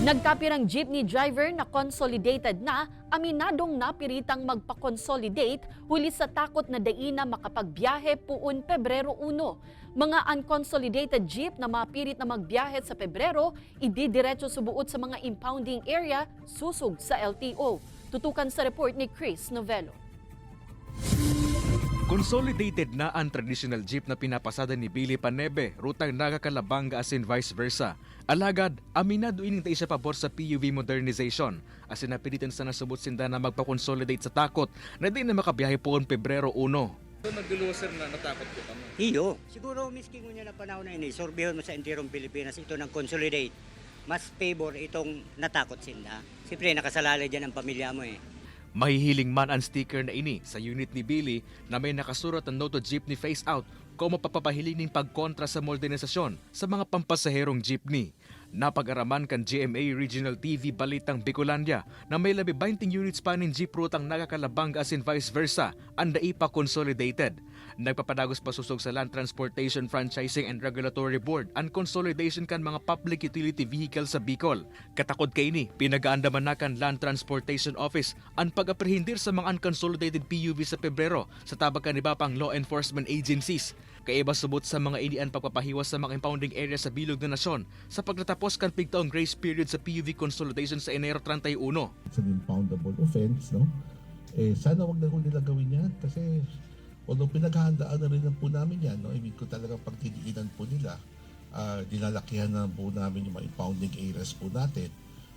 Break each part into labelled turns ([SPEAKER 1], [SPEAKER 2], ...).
[SPEAKER 1] Nagkapirang jeepney driver na consolidated na, aminadong napiritang magpa-consolidate huli sa takot na daina makapagbiyahe puun Pebrero 1. Mga unconsolidated jeep na mapirit na magbiyahe sa Pebrero, ididiretso subuot sa mga impounding area, susug sa LTO. Tutukan sa report ni Chris Novello.
[SPEAKER 2] Consolidated na ang traditional jeep na pinapasada ni Billy Panebe, rutang Naga-Calabanga asin vice versa. Alagad, aminado ining ta isa pabor sa PUV modernization. Asin napilitan sa nasubot sinda na magpa-consolidate sa takot na di na makabiyahe po ang Pebrero 1.
[SPEAKER 3] So nagdulo sir na natakot ko kamo.
[SPEAKER 4] Iyo. Siguro miski ngunya na panahon na ini, sorbihon mo sa entirong Pilipinas ito ng consolidate. Mas favor itong natakot sinda. Siyempre nakasalalay dyan ang pamilya mo eh.
[SPEAKER 2] Mahihiling man ang sticker na ini sa unit ni Billy na may nakasurat ang Noto Jeepney Phase Out kung mapapahilining pagkontra sa modernisasyon sa mga pampasaherong jeepney. Napag-araman kan GMA Regional TV Balitang Bicolandia na may labi 20 units pa ng jeep rutang Naga-Calabanga asin vice versa ang DAIPA consolidated. Nagpapadagos pasusog sa Land Transportation Franchising and Regulatory Board ang consolidation kan mga public utility vehicle sa Bicol. Katakod kay ini, pinagaandaman na kan Land Transportation Office ang pag-aprehendir sa mga unconsolidated PUV sa Pebrero sa tabakan ni Bapang law enforcement agencies. Kaiba subot sa mga inian pagpapahiwas sa mga impounding area sa bilog na nasyon sa pagtatapos kan pigtaong grace period sa PUV consolidation sa Enero 31.
[SPEAKER 5] It's an impoundable offense, no? Sana wag na ho nila gawin yan kasi although pinaghahandaan na rin po namin yan, no? I mean, kung talagang pagtitiinan po nila, dinalakihan na po namin yung mga impounding areas po natin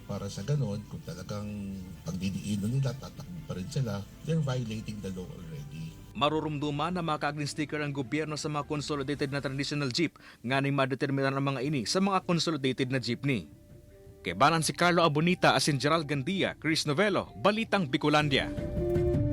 [SPEAKER 5] para sa ganon, kung talagang pagdidiinan nila, tatakbo pa rin sila, they're violating the law already.
[SPEAKER 2] Marurumduman na makakagling sticker ang gobyerno sa mga consolidated na traditional jeep nganing madeterminan ang mga ini sa mga consolidated na jeepney. Kay banan si Carlo Abonita asin Gerald Gandia, Chris Novello, Balitang Bicolandia.